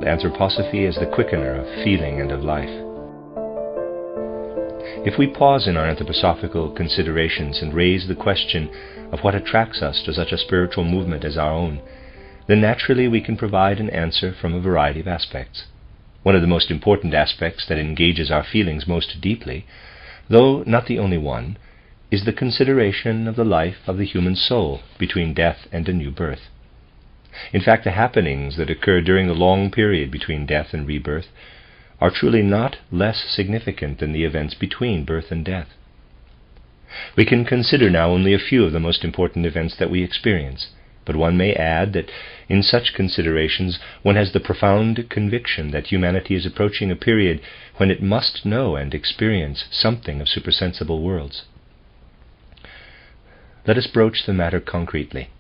Anthroposophy as the quickener of feeling and of life. If we pause in our anthroposophical considerations and raise the question of what attracts us to such a spiritual movement as our own, then naturally we can provide an answer from a variety of aspects. One of the most important aspects that engages our feelings most deeply, though not the only one, is the consideration of the life of the human soul between death and a new birth. In fact, the happenings that occur during the long period between death and rebirth are truly not less significant than the events between birth and death. We can consider now only a few of the most important events that we experience, but one may add that in such considerations one has the profound conviction that humanity is approaching a period when it must know and experience something of supersensible worlds. Let us broach the matter concretely.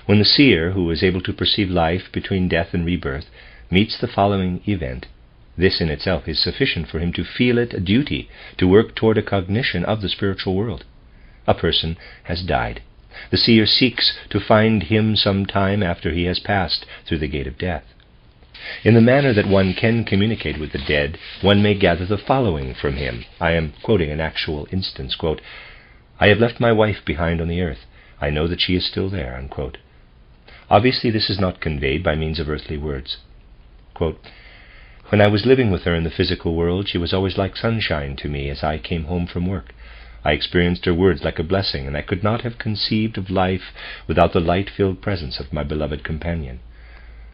When the seer, who is able to perceive life between death and rebirth, meets the following event, this in itself is sufficient for him to feel it a duty to work toward a cognition of the spiritual world. A person has died. The seer seeks to find him some time after he has passed through the gate of death. In the manner that one can communicate with the dead, one may gather the following from him. I am quoting an actual instance, quote, "I have left my wife behind on the earth. I know that she is still there," unquote. Obviously this is not conveyed by means of earthly words. Quote, "When I was living with her in the physical world, she was always like sunshine to me as I came home from work. I experienced her words like a blessing, and I could not have conceived of life without the light-filled presence of my beloved companion.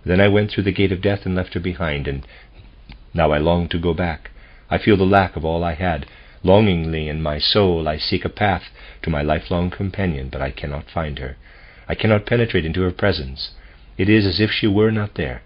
Then I went through the gate of death and left her behind, and now I long to go back. I feel the lack of all I had. Longingly in my soul I seek a path to my lifelong companion, but I cannot find her. I cannot penetrate into her presence. It is as if she were not there.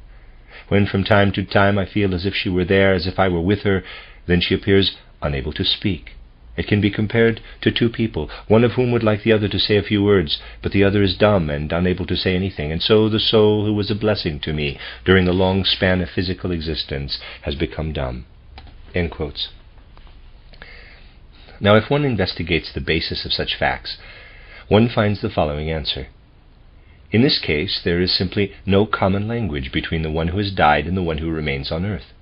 When from time to time I feel as if she were there, as if I were with her, then she appears unable to speak. It can be compared to two people, one of whom would like the other to say a few words, but the other is dumb and unable to say anything, and so the soul who was a blessing to me during the long span of physical existence has become dumb." End quotes. Now, if one investigates the basis of such facts, one finds the following answer. In this case, there is simply no common language between the one who has died and the one who remains on earth.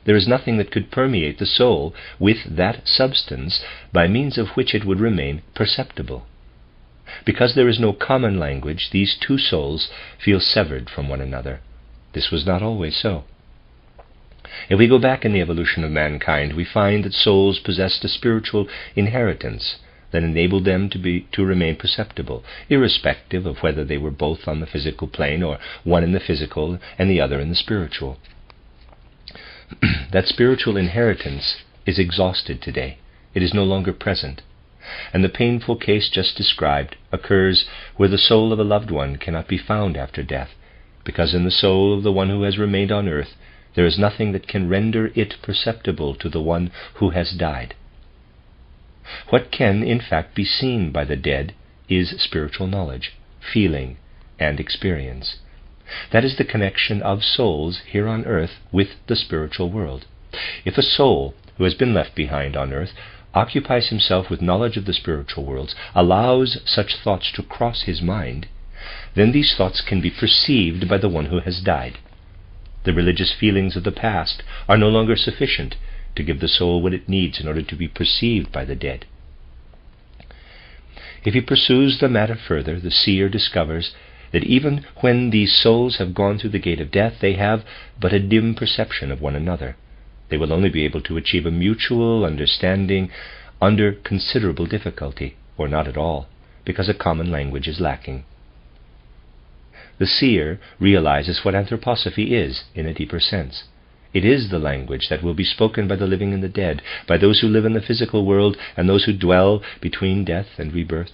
There is nothing that could permeate the soul with that substance by means of which it would remain perceptible. Because there is no common language, these two souls feel severed from one another. This was not always so. If we go back in the evolution of mankind, we find that souls possessed a spiritual inheritance that enabled them to remain perceptible, irrespective of whether they were both on the physical plane or one in the physical and the other in the spiritual. That spiritual inheritance is exhausted today. It is no longer present. And the painful case just described occurs where the soul of a loved one cannot be found after death, because in the soul of the one who has remained on earth there is nothing that can render it perceptible to the one who has died. What can, in fact, be seen by the dead is spiritual knowledge, feeling, and experience. That is the connection of souls here on earth with the spiritual world. If a soul who has been left behind on earth occupies himself with knowledge of the spiritual worlds, allows such thoughts to cross his mind, then these thoughts can be perceived by the one who has died. The religious feelings of the past are no longer sufficient to give the soul what it needs in order to be perceived by the dead. If he pursues the matter further, the seer discovers that even when these souls have gone through the gate of death, they have but a dim perception of one another. They will only be able to achieve a mutual understanding under considerable difficulty, or not at all, because a common language is lacking. The seer realizes what anthroposophy is in a deeper sense. It is the language that will be spoken by the living and the dead, by those who live in the physical world and those who dwell between death and rebirth.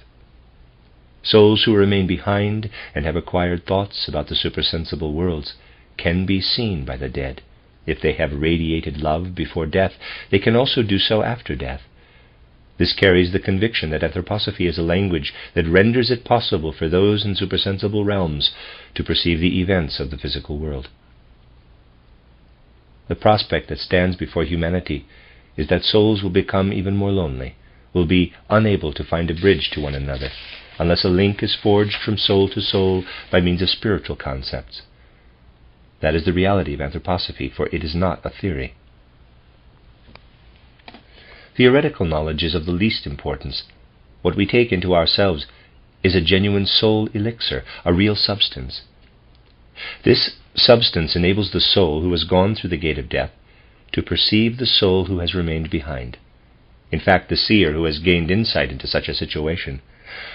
Souls who remain behind and have acquired thoughts about the supersensible worlds can be seen by the dead. If they have radiated love before death, they can also do so after death. This carries the conviction that anthroposophy is a language that renders it possible for those in supersensible realms to perceive the events of the physical world. The prospect that stands before humanity is that souls will become even more lonely, will be unable to find a bridge to one another, unless a link is forged from soul to soul by means of spiritual concepts. That is the reality of anthroposophy, for it is not a theory. Theoretical knowledge is of the least importance. What we take into ourselves is a genuine soul elixir, a real substance. This substance enables the soul who has gone through the gate of death to perceive the soul who has remained behind. In fact, the seer who has gained insight into such a situation,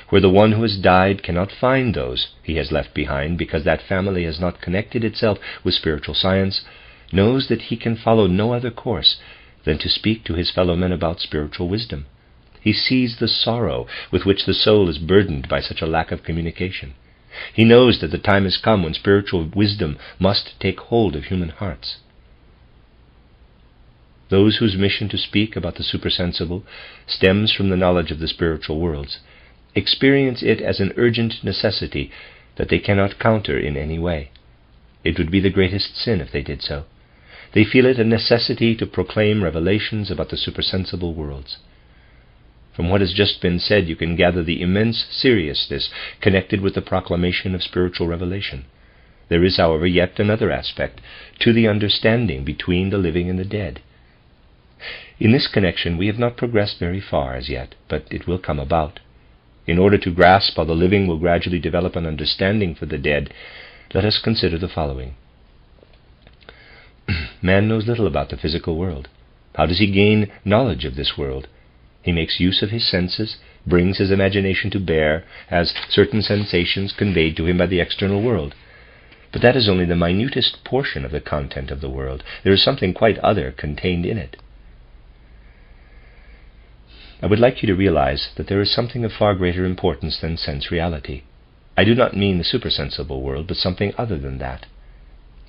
where the one who has died cannot find those he has left behind because that family has not connected itself with spiritual science, knows that he can follow no other course than to speak to his fellow men about spiritual wisdom. He sees the sorrow with which the soul is burdened by such a lack of communication. He knows that the time has come when spiritual wisdom must take hold of human hearts. Those whose mission to speak about the supersensible stems from the knowledge of the spiritual worlds experience it as an urgent necessity that they cannot counter in any way. It would be the greatest sin if they did so. They feel it a necessity to proclaim revelations about the supersensible worlds. From what has just been said, you can gather the immense seriousness connected with the proclamation of spiritual revelation. There is, however, yet another aspect to the understanding between the living and the dead. In this connection, we have not progressed very far as yet, but it will come about. In order to grasp how the living will gradually develop an understanding for the dead, let us consider the following. Man knows little about the physical world. How does he gain knowledge of this world? He makes use of his senses, brings his imagination to bear, has certain sensations conveyed to him by the external world. But that is only the minutest portion of the content of the world. There is something quite other contained in it. I would like you to realize that there is something of far greater importance than sense reality. I do not mean the supersensible world, but something other than that.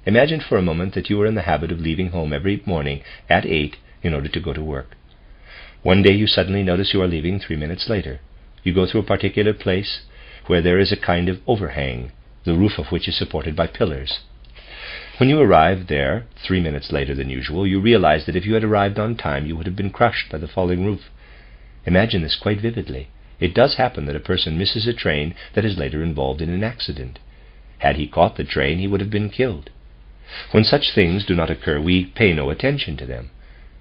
Imagine for a moment that you are in the habit of leaving home every morning at 8 in order to go to work. One day you suddenly notice you are leaving 3 minutes later. You go through a particular place where there is a kind of overhang, the roof of which is supported by pillars. When you arrive there 3 minutes later than usual, you realize that if you had arrived on time, you would have been crushed by the falling roof. Imagine this quite vividly. It does happen that a person misses a train that is later involved in an accident. Had he caught the train, he would have been killed. When such things do not occur, we pay no attention to them.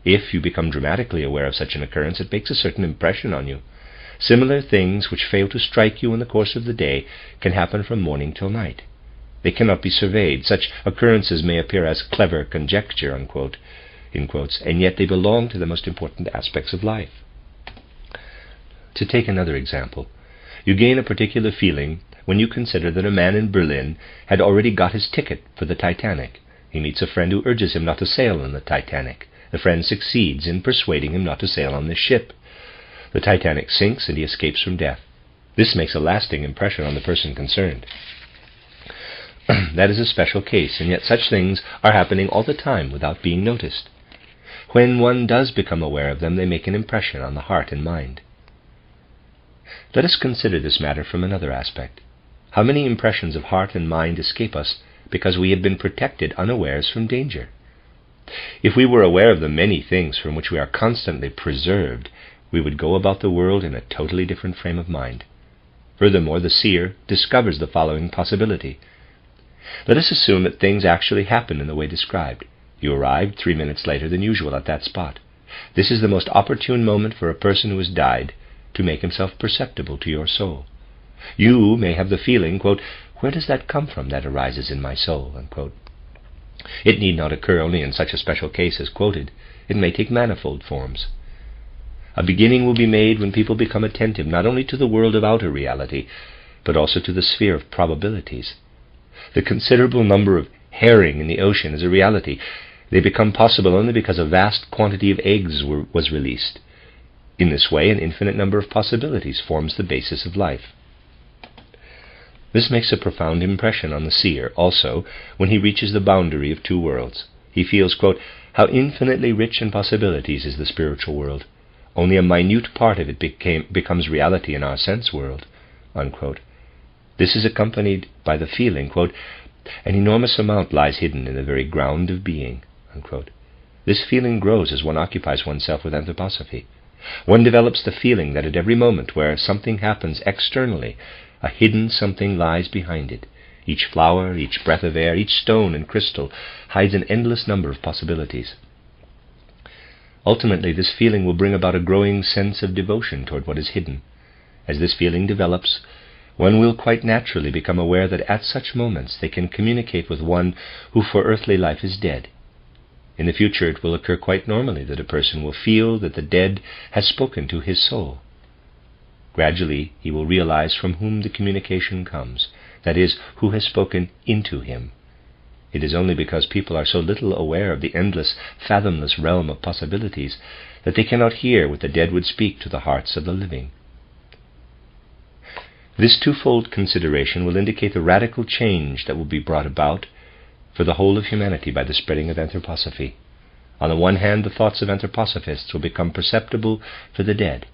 If you become dramatically aware of such an occurrence, it makes a certain impression on you. Similar things which fail to strike you in the course of the day can happen from morning till night. They cannot be surveyed. Such occurrences may appear as clever conjecture, unquote, in quotes, and yet they belong to the most important aspects of life. To take another example, you gain a particular feeling when you consider that a man in Berlin had already got his ticket for the Titanic. He meets a friend who urges him not to sail on the Titanic. The friend succeeds in persuading him not to sail on this ship. The Titanic sinks and he escapes from death. This makes a lasting impression on the person concerned. That is a special case, and yet such things are happening all the time without being noticed. When one does become aware of them, they make an impression on the heart and mind. Let us consider this matter from another aspect. How many impressions of heart and mind escape us because we have been protected unawares from danger? If we were aware of the many things from which we are constantly preserved, we would go about the world in a totally different frame of mind. Furthermore, the seer discovers the following possibility. Let us assume that things actually happen in the way described. You arrived 3 minutes later than usual at that spot. This is the most opportune moment for a person who has died to make himself perceptible to your soul. You may have the feeling, quote, "Where does that come from that arises in my soul?" unquote. It need not occur only in such a special case as quoted. It may take manifold forms. A beginning will be made when people become attentive not only to the world of outer reality, but also to the sphere of probabilities. The considerable number of herring in the ocean is a reality. They become possible only because a vast quantity of eggs was released. In this way, an infinite number of possibilities forms the basis of life. This makes a profound impression on the seer, also, when he reaches the boundary of two worlds. He feels, quote, "How infinitely rich in possibilities is the spiritual world. Only a minute part of it becomes reality in our sense world," unquote. This is accompanied by the feeling, quote, "An enormous amount lies hidden in the very ground of being," unquote. This feeling grows as one occupies oneself with anthroposophy. One develops the feeling that at every moment where something happens externally, a hidden something lies behind it. Each flower, each breath of air, each stone and crystal hides an endless number of possibilities. Ultimately, this feeling will bring about a growing sense of devotion toward what is hidden. As this feeling develops, one will quite naturally become aware that at such moments they can communicate with one who for earthly life is dead. In the future it will occur quite normally that a person will feel that the dead has spoken to his soul. Gradually he will realize from whom the communication comes, that is, who has spoken into him. It is only because people are so little aware of the endless, fathomless realm of possibilities that they cannot hear what the dead would speak to the hearts of the living. This twofold consideration will indicate the radical change that will be brought about for the whole of humanity by the spreading of Anthroposophy. On the one hand, the thoughts of anthroposophists will become perceptible for the dead.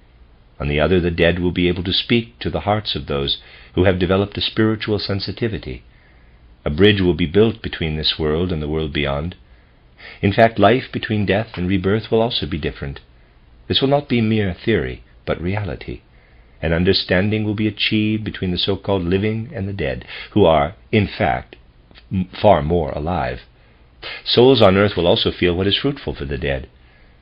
On the other, the dead will be able to speak to the hearts of those who have developed a spiritual sensitivity. A bridge will be built between this world and the world beyond. In fact, life between death and rebirth will also be different. This will not be mere theory, but reality. An understanding will be achieved between the so-called living and the dead, who are, in fact, far more alive. Souls on earth will also feel what is fruitful for the dead.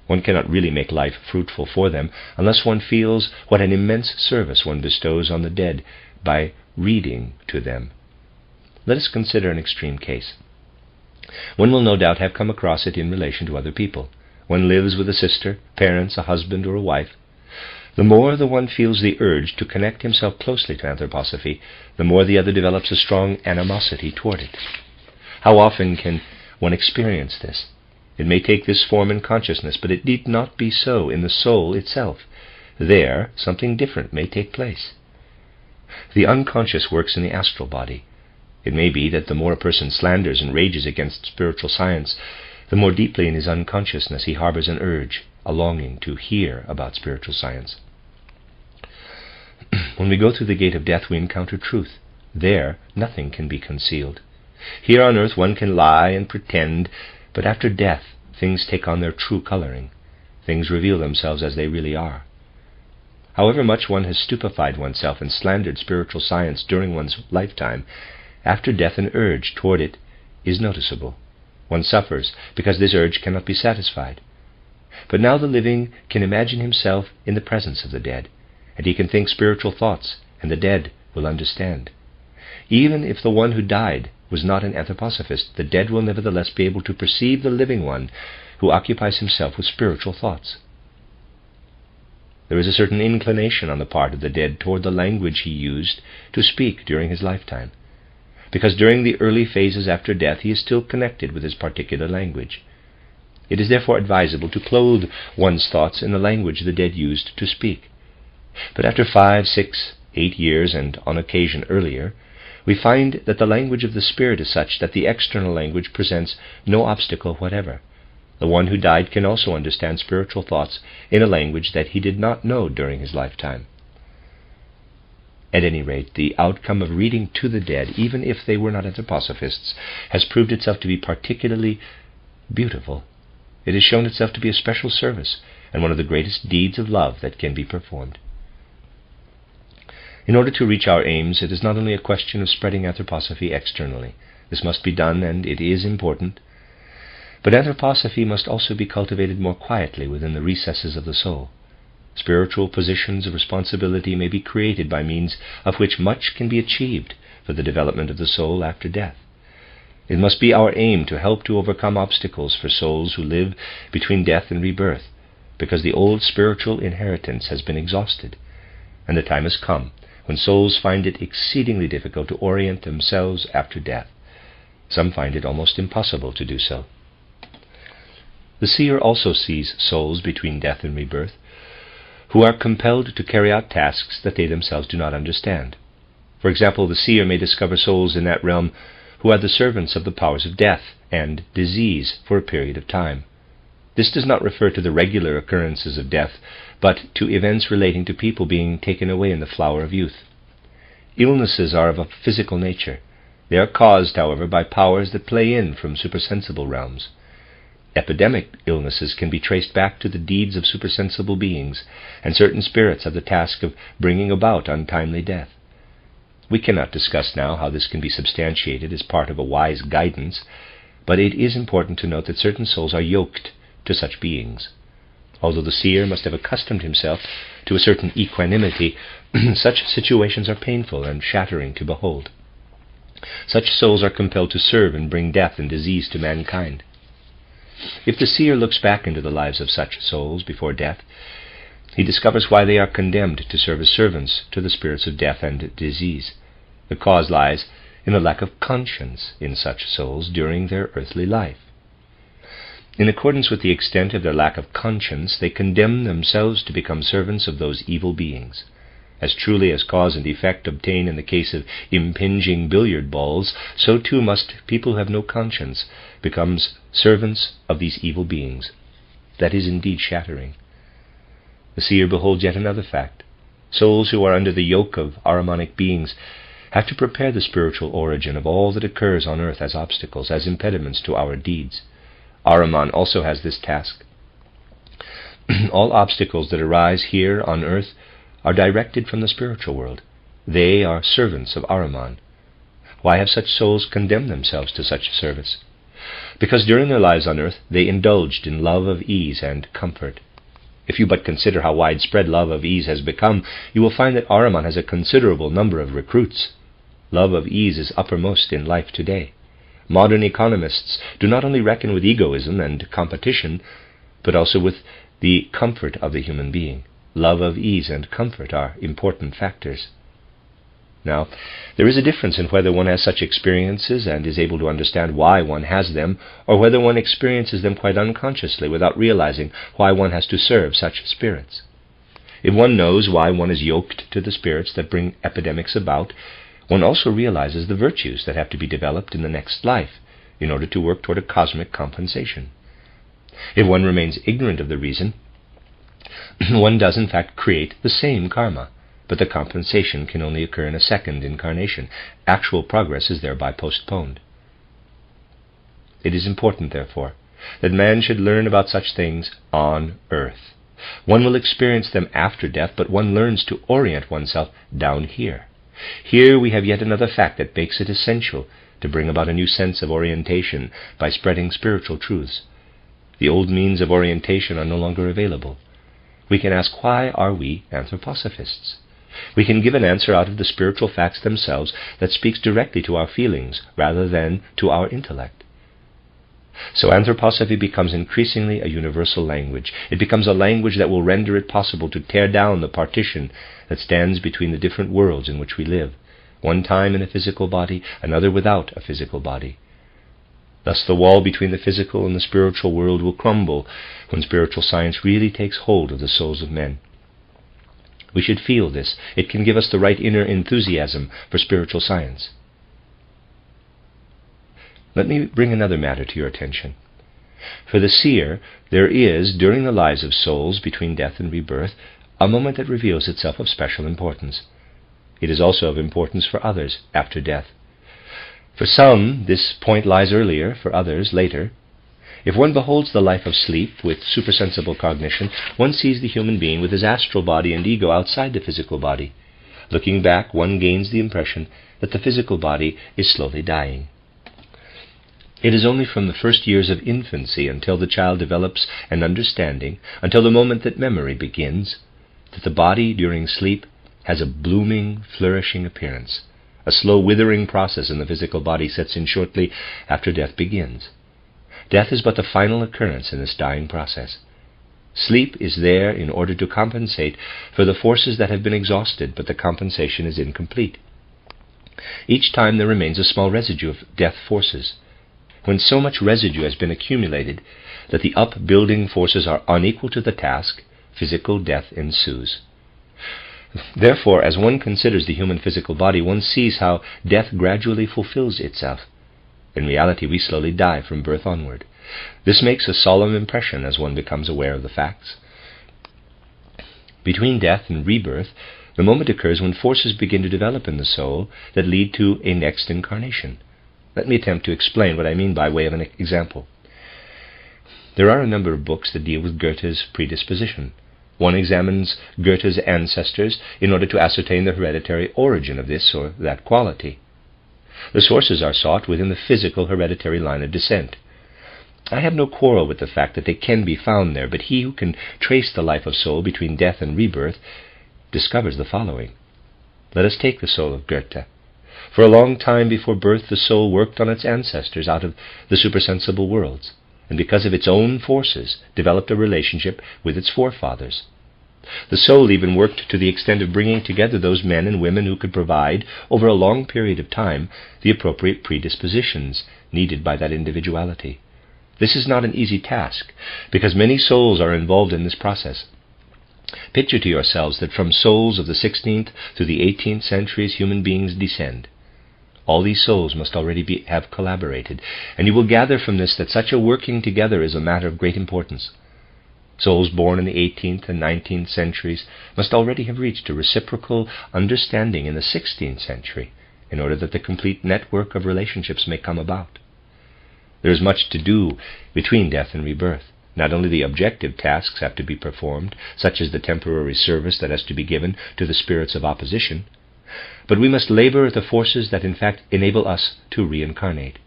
One cannot really make life fruitful for them unless one feels what an immense service one bestows on the dead by reading to them. Let us consider an extreme case. One will no doubt have come across it in relation to other people. One lives with a sister, parents, a husband, or a wife. The more the one feels the urge to connect himself closely to anthroposophy, the more the other develops a strong animosity toward it. How often can one experience this? It may take this form in consciousness, but it need not be so in the soul itself. There, something different may take place. The unconscious works in the astral body. It may be that the more a person slanders and rages against spiritual science, the more deeply in his unconsciousness he harbors an urge, a longing to hear about spiritual science. When we go through the gate of death, we encounter truth. There, nothing can be concealed. Here on earth one can lie and pretend, but after death things take on their true coloring. Things reveal themselves as they really are. However much one has stupefied oneself and slandered spiritual science during one's lifetime, after death an urge toward it is noticeable. One suffers because this urge cannot be satisfied. But now the living can imagine himself in the presence of the dead, and he can think spiritual thoughts, and the dead will understand. Even if the one who died was not an anthroposophist, the dead will nevertheless be able to perceive the living one who occupies himself with spiritual thoughts. There is a certain inclination on the part of the dead toward the language he used to speak during his lifetime, because during the early phases after death he is still connected with his particular language. It is therefore advisable to clothe one's thoughts in the language the dead used to speak. But after 5, 6, 8 years, and on occasion earlier, we find that the language of the spirit is such that the external language presents no obstacle whatever. The one who died can also understand spiritual thoughts in a language that he did not know during his lifetime. At any rate, the outcome of reading to the dead, even if they were not anthroposophists, has proved itself to be particularly beautiful. It has shown itself to be a special service and one of the greatest deeds of love that can be performed. In order to reach our aims, it is not only a question of spreading anthroposophy externally. This must be done, and it is important. But anthroposophy must also be cultivated more quietly within the recesses of the soul. Spiritual positions of responsibility may be created by means of which much can be achieved for the development of the soul after death. It must be our aim to help to overcome obstacles for souls who live between death and rebirth, because the old spiritual inheritance has been exhausted, and the time has come when souls find it exceedingly difficult to orient themselves after death. Some find it almost impossible to do so. The seer also sees souls between death and rebirth, who are compelled to carry out tasks that they themselves do not understand. For example, the seer may discover souls in that realm who are the servants of the powers of death and disease for a period of time. This does not refer to the regular occurrences of death, but to events relating to people being taken away in the flower of youth. Illnesses are of a physical nature. They are caused, however, by powers that play in from supersensible realms. Epidemic illnesses can be traced back to the deeds of supersensible beings, and certain spirits have the task of bringing about untimely death. We cannot discuss now how this can be substantiated as part of a wise guidance, but it is important to note that certain souls are yoked to such beings. Although the seer must have accustomed himself to a certain equanimity, such situations are painful and shattering to behold. Such souls are compelled to serve and bring death and disease to mankind. If the seer looks back into the lives of such souls before death, he discovers why they are condemned to serve as servants to the spirits of death and disease. The cause lies in a lack of conscience in such souls during their earthly life. In accordance with the extent of their lack of conscience, they condemn themselves to become servants of those evil beings. As truly as cause and effect obtain in the case of impinging billiard balls, so too must people who have no conscience become servants of these evil beings. That is indeed shattering. The seer beholds yet another fact. Souls who are under the yoke of Ahrimanic beings have to prepare the spiritual origin of all that occurs on earth as obstacles, as impediments to our deeds. Ahriman also has this task. All obstacles that arise here on earth are directed from the spiritual world. They are servants of Ahriman. Why have such souls condemned themselves to such service? Because during their lives on earth they indulged in love of ease and comfort. If you but consider how widespread love of ease has become, you will find that Ahriman has a considerable number of recruits. Love of ease is uppermost in life today. Modern economists do not only reckon with egoism and competition, but also with the comfort of the human being. Love of ease and comfort are important factors. Now, there is a difference in whether one has such experiences and is able to understand why one has them, or whether one experiences them quite unconsciously without realizing why one has to serve such spirits. If one knows why one is yoked to the spirits that bring epidemics about, one also realizes the virtues that have to be developed in the next life in order to work toward a cosmic compensation. If one remains ignorant of the reason, one does in fact create the same karma, but the compensation can only occur in a second incarnation. Actual progress is thereby postponed. It is important, therefore, that man should learn about such things on earth. One will experience them after death, but one learns to orient oneself down here. Here we have yet another fact that makes it essential to bring about a new sense of orientation by spreading spiritual truths. The old means of orientation are no longer available. We can ask, why are we anthroposophists? We can give an answer out of the spiritual facts themselves that speaks directly to our feelings rather than to our intellect. So anthroposophy becomes increasingly a universal language. It becomes a language that will render it possible to tear down the partition that stands between the different worlds in which we live, one time in a physical body, another without a physical body. Thus the wall between the physical and the spiritual world will crumble when spiritual science really takes hold of the souls of men. We should feel this. It can give us the right inner enthusiasm for spiritual science. Let me bring another matter to your attention. For the seer, there is, during the lives of souls between death and rebirth, a moment that reveals itself of special importance. It is also of importance for others after death. For some, this point lies earlier, for others, later. If one beholds the life of sleep with supersensible cognition, one sees the human being with his astral body and ego outside the physical body. Looking back, one gains the impression that the physical body is slowly dying. It is only from the first years of infancy until the child develops an understanding, until the moment that memory begins, that the body during sleep has a blooming, flourishing appearance. A slow withering process in the physical body sets in shortly after death begins. Death is but the final occurrence in this dying process. Sleep is there in order to compensate for the forces that have been exhausted, but the compensation is incomplete. Each time there remains a small residue of death forces. When so much residue has been accumulated that the upbuilding forces are unequal to the task, physical death ensues. Therefore, as one considers the human physical body, one sees how death gradually fulfills itself. In reality, we slowly die from birth onward. This makes a solemn impression as one becomes aware of the facts. Between death and rebirth, the moment occurs when forces begin to develop in the soul that lead to a next incarnation. Let me attempt to explain what I mean by way of an example. There are a number of books that deal with Goethe's predisposition. One examines Goethe's ancestors in order to ascertain the hereditary origin of this or that quality. The sources are sought within the physical hereditary line of descent. I have no quarrel with the fact that they can be found there, but he who can trace the life of soul between death and rebirth discovers the following. Let us take the soul of Goethe. For a long time before birth, the soul worked on its ancestors out of the supersensible worlds, and because of its own forces, developed a relationship with its forefathers. The soul even worked to the extent of bringing together those men and women who could provide, over a long period of time, the appropriate predispositions needed by that individuality. This is not an easy task, because many souls are involved in this process. Picture to yourselves that from souls of the 16th to the 18th centuries human beings descend. All these souls must already have collaborated, and you will gather from this that such a working together is a matter of great importance. Souls born in the 18th and 19th centuries must already have reached a reciprocal understanding in the 16th century, in order that the complete network of relationships may come about. There is much to do between death and rebirth. Not only the objective tasks have to be performed, such as the temporary service that has to be given to the spirits of opposition, but we must labor at the forces that in fact enable us to reincarnate.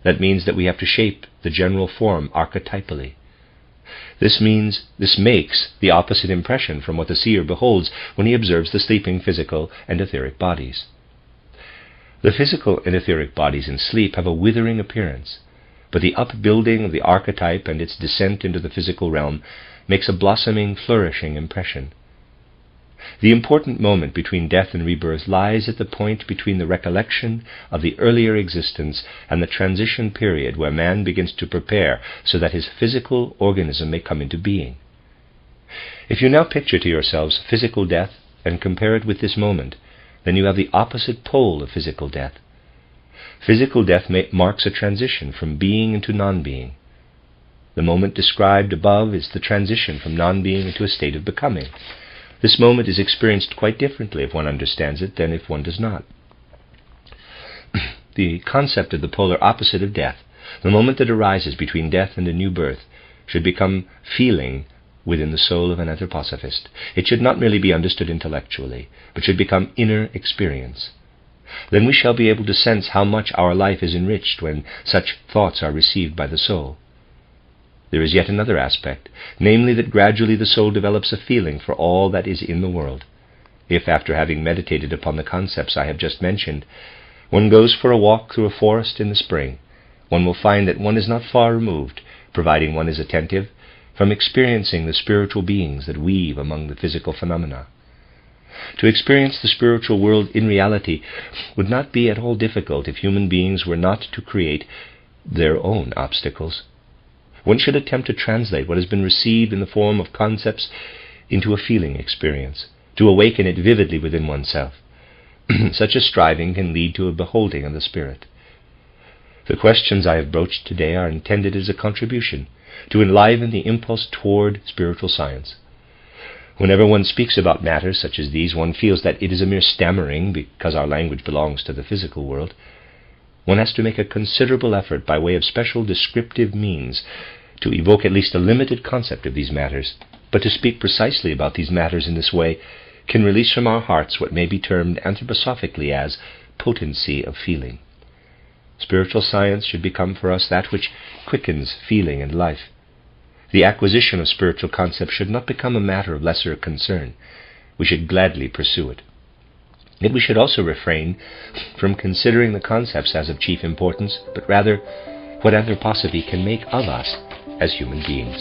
That means that we have to shape the general form archetypally. This makes the opposite impression from what the seer beholds when he observes the sleeping physical and etheric bodies. The physical and etheric bodies in sleep have a withering appearance, but the upbuilding of the archetype and its descent into the physical realm makes a blossoming, flourishing impression. The important moment between death and rebirth lies at the point between the recollection of the earlier existence and the transition period where man begins to prepare so that his physical organism may come into being. If you now picture to yourselves physical death and compare it with this moment, then you have the opposite pole of physical death. Physical death marks a transition from being into non-being. The moment described above is the transition from non-being into a state of becoming. This moment is experienced quite differently if one understands it than if one does not. The concept of the polar opposite of death, the moment that arises between death and a new birth, should become feeling within the soul of an anthroposophist. It should not merely be understood intellectually, but should become inner experience. Then we shall be able to sense how much our life is enriched when such thoughts are received by the soul. There is yet another aspect, namely that gradually the soul develops a feeling for all that is in the world. If, after having meditated upon the concepts I have just mentioned, one goes for a walk through a forest in the spring, one will find that one is not far removed, providing one is attentive, from experiencing the spiritual beings that weave among the physical phenomena. To experience the spiritual world in reality would not be at all difficult if human beings were not to create their own obstacles. One should attempt to translate what has been received in the form of concepts into a feeling experience, to awaken it vividly within oneself. Such a striving can lead to a beholding of the spirit. The questions I have broached today are intended as a contribution to enliven the impulse toward spiritual science. Whenever one speaks about matters such as these, one feels that it is a mere stammering because our language belongs to the physical world. One has to make a considerable effort by way of special descriptive means to evoke at least a limited concept of these matters, but to speak precisely about these matters in this way can release from our hearts what may be termed anthroposophically as potency of feeling. Spiritual science should become for us that which quickens feeling and life. The acquisition of spiritual concepts should not become a matter of lesser concern. We should gladly pursue it. Yet we should also refrain from considering the concepts as of chief importance, but rather what anthroposophy can make of us as human beings.